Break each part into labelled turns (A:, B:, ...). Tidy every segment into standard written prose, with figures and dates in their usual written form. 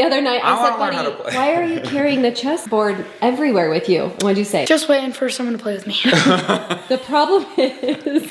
A: The other night I said,
B: wanna learn how to
A: buddy,
B: play.
A: why are you carrying the chessboard everywhere with you? What'd you say?
C: Just waiting for someone to play with me.
A: The problem is...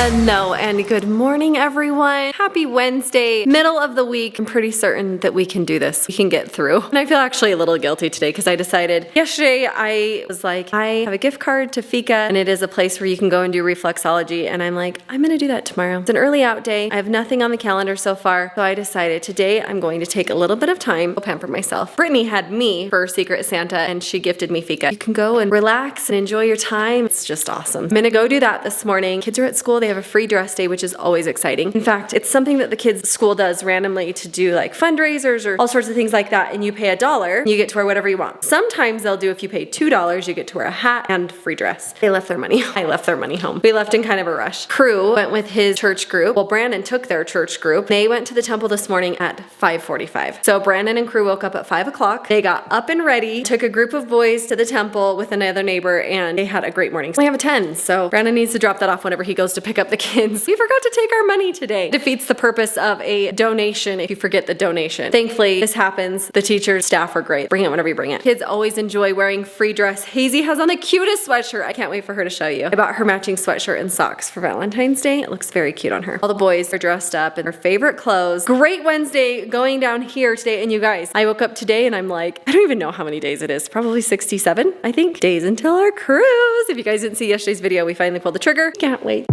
A: Hello and good morning, everyone. Happy Wednesday, middle of the week. I'm pretty certain that we can do this. We can get through. And I feel actually a little guilty today because I decided yesterday I was like, I have a gift card to Fika and it is a place where you can go and do reflexology. And I'm like, I'm going to do that tomorrow. It's an early out day. I have nothing on the calendar so far. So I decided today I'm going to take a little bit of time to pamper myself. Brittany had me for Secret Santa and she gifted me Fika. You can go and relax and enjoy your time. It's just awesome. I'm going to go do that this morning. Kids are at school. They have a free dress day, which is always exciting. In fact, it's something that the kids' school does randomly to do like fundraisers or all sorts of things like that. And you pay $1, you get to wear whatever you want. Sometimes they'll do, if you pay $2, you get to wear a hat and free dress. They left their money. I left their money home. We left in kind of a rush. Crew went with his church group. Well, Brandon took their church group. They went to the temple this morning at 5:45. So Brandon and crew woke up at 5 o'clock. They got up and ready, took a group of boys to the temple with another neighbor, and they had a great morning. We have a 10, so Brandon needs to drop that off whenever he goes to pick up the kids. We forgot to take our money today. Defeats the purpose of a donation if you forget the donation. Thankfully, this happens. The teachers, staff are great. Bring it whenever you bring it. Kids always enjoy wearing free dress. Hazy has on the cutest sweatshirt. I can't wait for her to show you. I bought her matching sweatshirt and socks for Valentine's Day. It looks very cute on her. All the boys are dressed up in their favorite clothes. Great Wednesday going down here today. And you guys, I woke up today and I'm like, I don't even know how many days it is. Probably 67, I think. Days until our cruise. If you guys didn't see yesterday's video, we finally pulled the trigger. Can't wait.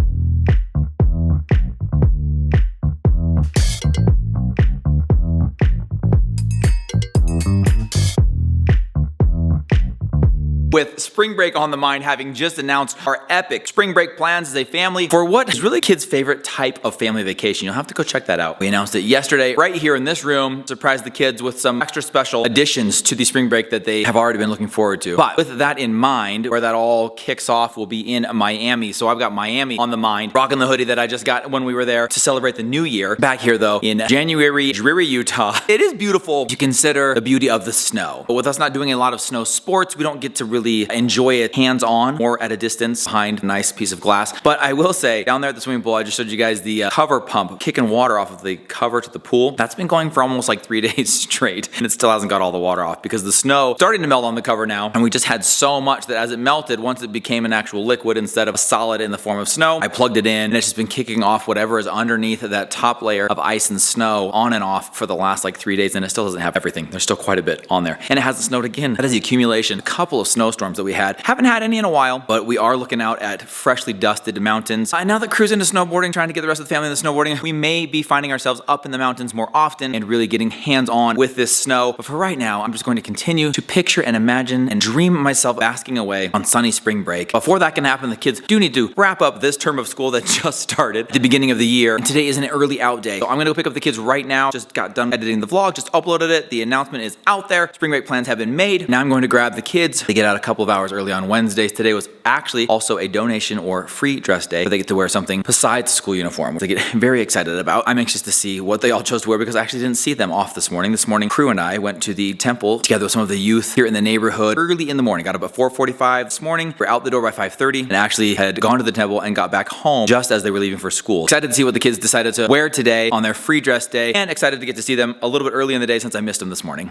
B: With spring break on the mind, having just announced our epic spring break plans as a family for what is really kids' favorite type of family vacation. You'll have to go check that out. We announced it yesterday right here in this room, surprised the kids with some extra special additions to the spring break that they have already been looking forward to. But with that in mind, where that all kicks off will be in Miami. So I've got Miami on the mind, rocking the hoodie that I just got when we were there to celebrate the new year. Back here though, in January, dreary Utah. It is beautiful to consider the beauty of the snow. But with us not doing a lot of snow sports, we don't get to really enjoy it hands-on or at a distance behind a nice piece of glass. But I will say, down there at the swimming pool, I just showed you guys the cover pump kicking water off of the cover to the pool. That's been going for almost like 3 days straight, and it still hasn't got all the water off because the snow starting to melt on the cover now, and we just had so much that as it melted, once it became an actual liquid instead of a solid in the form of snow, I plugged it in, and it's just been kicking off whatever is underneath that top layer of ice and snow on and off for the last like 3 days, and it still doesn't have everything. There's still quite a bit on there, and it hasn't snowed again. That is the accumulation. A couple of snowstorms that we had. Haven't had any in a while, but we are looking out at freshly dusted mountains. Now that Crew's into snowboarding, trying to get the rest of the family into snowboarding, we may be finding ourselves up in the mountains more often and really getting hands-on with this snow. But for right now, I'm just going to continue to picture and imagine and dream myself basking away on sunny spring break. Before that can happen, the kids do need to wrap up this term of school that just started at the beginning of the year. And today is an early out day. So I'm gonna go pick up the kids right now. Just got done editing the vlog, just uploaded it. The announcement is out there. Spring break plans have been made. Now I'm going to grab the kids. They get out a couple of hours early on Wednesdays. Today was actually also a donation or free dress day where they get to wear something besides school uniform, which they get very excited about. I'm anxious to see what they all chose to wear because I actually didn't see them off this morning. This morning, Crew and I went to the temple together with some of the youth here in the neighborhood early in the morning. Got up at 4:45 this morning. We're out the door by 5:30 and actually had gone to the temple and got back home just as they were leaving for school. Excited to see what the kids decided to wear today on their free dress day and excited to get to see them a little bit early in the day since I missed them this morning.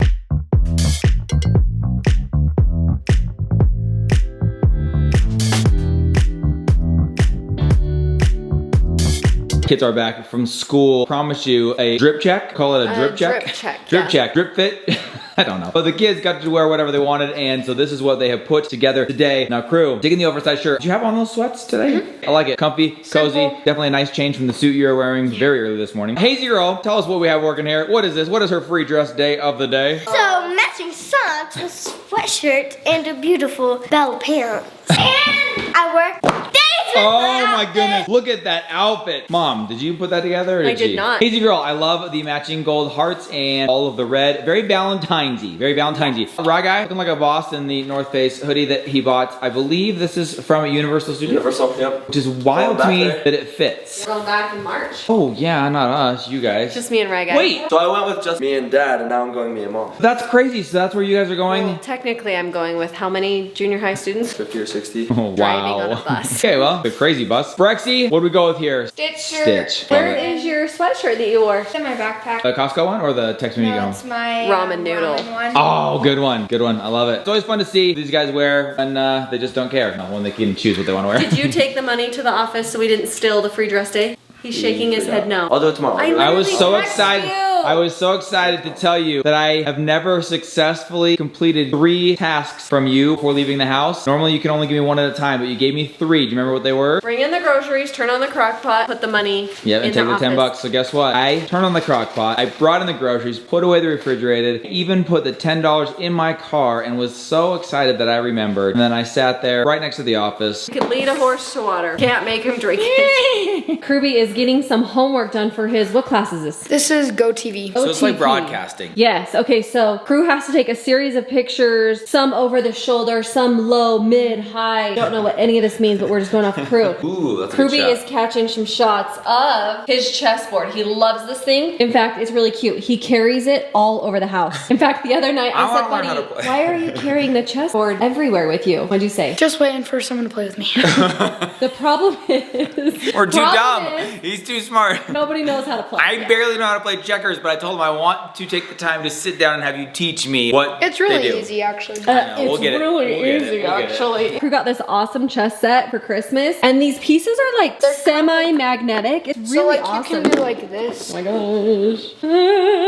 B: Kids are back from school. Promise you a drip check. Call it a drip check.
A: Drip check.
B: Drip check. Drip fit. I don't know. But the kids got to wear whatever they wanted, and so this is what they have put together today. Now, Crew, digging the oversized shirt. Did you have on those sweats today? I like it. Comfy, cozy.
A: Simple.
B: Definitely a nice change from the suit you were wearing very early this morning. Hazy girl, tell us what we have working here. What is this? What is her free dress day of the day?
D: So matching socks, a sweatshirt, and a beautiful bell pants. And I wear days with
B: Oh my goodness, look at that outfit. Mom, did you put that together? Or
A: I did not.
B: Hazy girl, I love the matching gold hearts and all of the red. Very Valentine's-y, very Valentine's-y. Rye guy, looking like a boss in the North Face hoodie that he bought. I believe this is from a Universal Studios.
E: Universal, yep.
B: Which is wild to me that it fits.
A: We're going back in March.
B: Oh yeah, not us, you guys.
A: Just me and Ray guy.
B: Wait,
E: So I went with just me and dad, and now I'm going me and mom.
B: that's crazy. So that's where you guys are going?
A: Well, technically, I'm going with how many junior high students?
E: 50 or 60.
B: Oh,
A: Driving on a bus.
B: Okay, well, Good crazy bus. Brexy, what do we go with here?
C: Stitch shirt.
B: Stitch.
A: Where is your sweatshirt that you wore?
C: It's in my backpack.
B: The Costco one or the Text Me Go?
C: No, it's my
A: Ramen noodle.
C: ramen one.
B: Oh, good one. Good one. I love it. It's always fun to see these guys wear when they just don't care. No, when they can choose what they want to wear.
A: Did you take the money to the office so we didn't steal the free dress day? He's shaking his head no.
E: I'll do it tomorrow.
B: I was so
A: Literally
B: excited.
A: text you.
B: I was so excited to tell you that I have never successfully completed 3 tasks from you before leaving the house. Normally you can only give me 1 at a time, but you gave me 3. Do you remember what they were?
A: Bring in the groceries, turn on the crock pot, put the money
B: Yeah, and
A: in
B: take the
A: the
B: 10
A: office.
B: bucks. So guess what? I turned on the crock pot, I brought in the groceries, put away the refrigerated, even put the $10 in my car and was so excited that I remembered. And then I sat there right next to the office.
A: You could lead a horse to water. Can't make him drink it. Kirby is getting some homework done for his, what class is this?
C: This is GoTV.
B: So it's like
A: OTP.
B: broadcasting.
A: Yes, okay, so crew has to take a series of pictures, some over the shoulder, some low, mid, high. Don't know what any of this means, but we're just going off crew.
B: Ooh, that's a good
A: Kirby
B: shot.
A: is catching some shots of his chessboard. He loves this thing. In fact, it's really cute. He carries it all over the house. In fact, the other night
B: I
A: I said,
B: wanna learn how to
A: buddy,
B: play."
A: why are you carrying the chessboard everywhere with you? What'd you say?
C: Just waiting for someone to play with me.
A: The problem is...
B: We're too
A: problem
B: dumb.
A: is
B: He's too smart.
A: nobody knows how to play.
B: I barely know how to play checkers, but I told him I want to take the time to sit down and have you teach me what
C: It's
B: they
C: really
B: do.
C: easy, actually.
B: know, we'll get it.
A: really
B: We'll get it.
A: easy,
B: We'll get it.
A: actually. Crew got this awesome chess set for Christmas, and these pieces are like semi-magnetic. It's
C: So
A: really
C: like
A: awesome.
C: you can do like this.
A: Oh my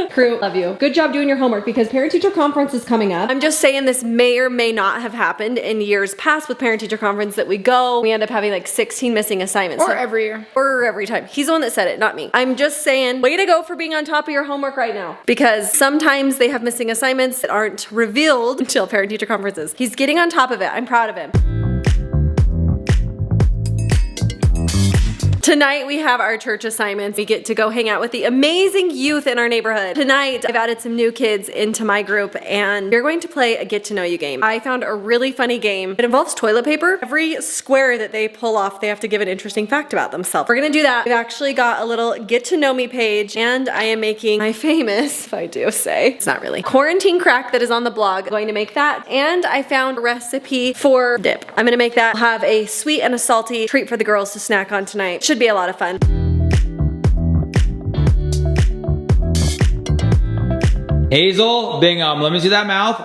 A: gosh. Crew, love you. Good job doing your homework because parent-teacher conference is coming up. I'm just saying this may or may not have happened in years past with parent-teacher conference that we go. We end up having like 16 missing assignments.
C: Or
A: So-
C: every year.
A: or every time. He's the one that said it, not me. I'm just saying, way to go for being on top of your homework right now. Because sometimes they have missing assignments that aren't revealed until parent-teacher conferences. He's getting on top of it. I'm proud of him. Tonight we have our church assignments. We get to go hang out with the amazing youth in our neighborhood. Tonight I've added some new kids into my group and we're going to play a get to know you game. I found a really funny game. It involves toilet paper. Every square that they pull off, they have to give an interesting fact about themselves. We're gonna do that. We've actually got a little get to know me page and I am making my famous, if I do say, it's not really, quarantine crack that is on the blog. I'm going to make that and I found a recipe for dip. I'm gonna make that. I'll have a sweet and a salty treat for the girls to snack on tonight. Should be a lot of fun.
B: Hazel, Bingham, let me see that mouth.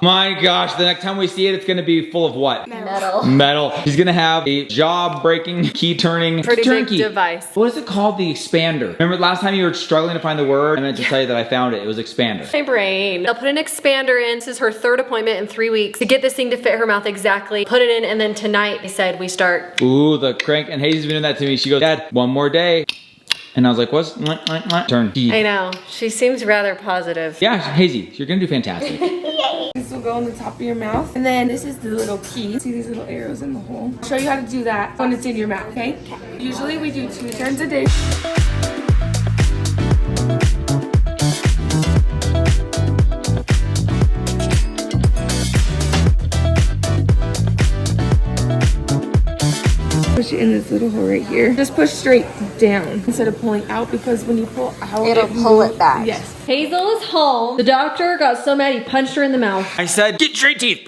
B: My gosh, the next time we see it, it's gonna be full of what?
A: Metal.
B: Metal. He's gonna have a jaw-breaking, key-turning,
A: Pretty big
B: turnkey
A: device.
B: What is it called? The expander. Remember last time you were struggling to find the word? I meant to tell you that I found it. It was expander.
A: My brain. They'll put an expander in. This is her 3rd appointment in 3 weeks to get this thing to fit her mouth exactly. Put it in, and then tonight they said we start.
B: Ooh, the crank. And Hazel's been doing that to me. She goes, Dad, one more day. And I was like, what's turn key?
A: I know. She seems rather positive.
B: Yeah, Hazy, you're gonna do fantastic.
F: This will go on the top of your mouth. And then this is the little key. See these little arrows in the hole? I'll show you how to do that when it's in your mouth, okay? Usually we do 2 turns a day. Push it in this little hole right here. Just push straight down instead of pulling out because when you pull out,
C: It'll pull it back.
F: Yes.
A: Hazel is home. The doctor got so mad he punched her in the mouth.
B: I said, get straight teeth.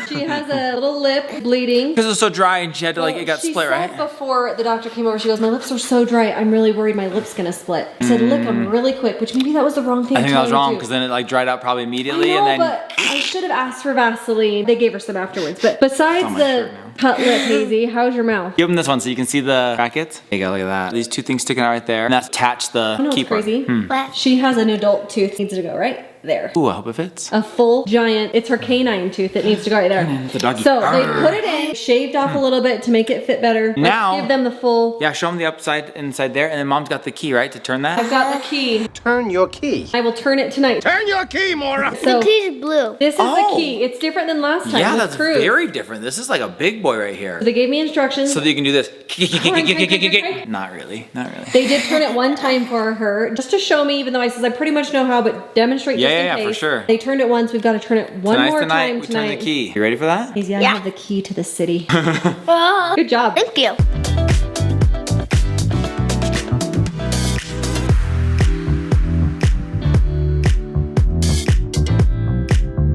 A: She has a little lip bleeding.
B: Because it was so dry and she had to it got
A: she
B: split,
A: said
B: right?
A: before the doctor came over, she goes, my lips are so dry, I'm really worried my lip's gonna split. I said, lick them really quick, which maybe that was the wrong thing
B: I think
A: to
B: that was
A: tell her
B: wrong
A: to
B: because
A: do.
B: then it dried out probably
A: I
B: immediately
A: know,
B: and then
A: but I should have asked for Vaseline. They gave her some afterwards. But besides
B: on my
A: the
B: shirt now.
A: cut lip, Hazy, how's your mouth?
B: give them this one so you can see the brackets. There you go, look at that. These 2 things sticking out right there. And that's attach the
A: You know
B: key
A: what's
B: part.
A: crazy?
D: What?
A: She has an adult tooth needs to go right there.
B: Ooh, I hope it fits.
A: A full giant, it's her canine tooth that needs to go right there.
B: the doggy.
A: So they
B: Arr.
A: put it in, shaved off a little bit to make it fit better. Let's
B: Now-
A: give them the full.
B: Yeah, show them the upside inside there, and then Mom's got the key, right, to turn that?
A: I've got the key.
G: Turn your key.
A: I will turn it tonight.
G: Turn your key, Maura.
A: So
D: The key's blue.
A: this is
B: Oh.
A: the key. It's different than last time.
B: Yeah,
A: with
B: that's
A: Cruz.
B: very different. This is like a big boy right here.
A: They gave me instructions.
B: So that you can do this.
A: Crank.
B: Not really, not really.
A: They did turn it one time for her, just to show me, even though I says I pretty much know how, but demonstrate just in
B: Yeah,
A: case.
B: for sure.
A: They turned it once, we've got to turn it one
B: Tonight's
A: more
B: the night
A: time
B: we
A: tonight.
B: turn the key. You ready for that?
A: Easy, I
D: Yeah.
A: have the key to the city.
D: Oh,
A: Good job.
D: thank you.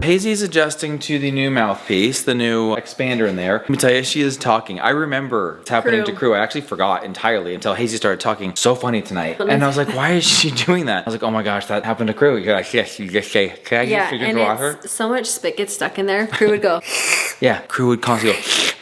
B: Hazy's adjusting to the new mouthpiece, the new expander in there. Let me tell you, she is talking. I remember it's happening to Crew. I actually forgot entirely until Hazy started talking so funny tonight. And I was like, why is she doing that? I was like, oh my gosh, that happened to Crew. You're like, yes, you just say, can I
A: Yeah,
B: just
A: and
B: her?
A: it's so much spit gets stuck in there. Crew would go.
B: Yeah, Crew would constantly go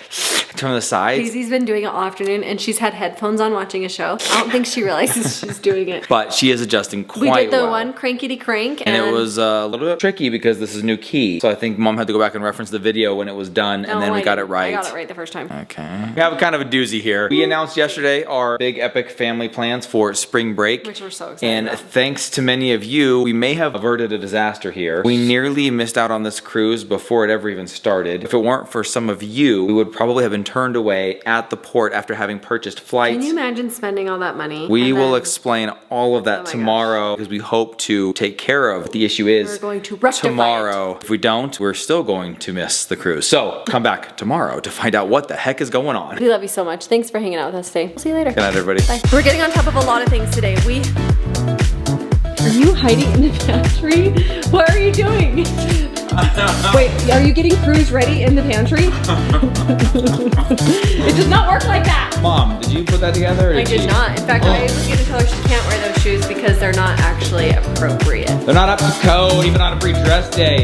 B: from the sides.
A: Hazy's been doing it all afternoon, and she's had headphones on watching a show. I don't think she realizes she's doing it.
B: But she is adjusting quite
A: We
B: well.
A: did the one crankety crank,
B: And it was a little bit tricky because this is a new key. So I think Mom had to go back and reference the video when it was done, and then we got it right.
A: I got it right the first time.
B: Okay. We have kind of a doozy here. We announced yesterday our big epic family plans for spring break.
A: Which we're so excited
B: And
A: about.
B: thanks to many of you, we may have averted a disaster here. We nearly missed out on this cruise before it ever even started. If it weren't for some of you, we would probably have been turned away at the port after having purchased flights.
A: Can you imagine spending all that money?
B: We
A: and
B: will
A: then
B: explain all of that
A: Oh my
B: tomorrow because we hope to take care of what the issue is.
A: We're going to rectify
B: tomorrow. If we don't, we're still going to miss the cruise. So come back tomorrow to find out what the heck is going on.
A: We love you so much. Thanks for hanging out with us today. We'll see you later.
B: Good night, everybody.
A: Bye. We're getting on top of a lot of things today. Are you hiding in the pantry? What are you doing? Wait, are you getting Cruz ready in the pantry? It does not work like that.
B: Mom, did you put that together? Or
A: I did not. In fact, I was going to tell her she can't wear those shoes because they're not actually appropriate.
B: They're not up to code, even on a pre-dress day.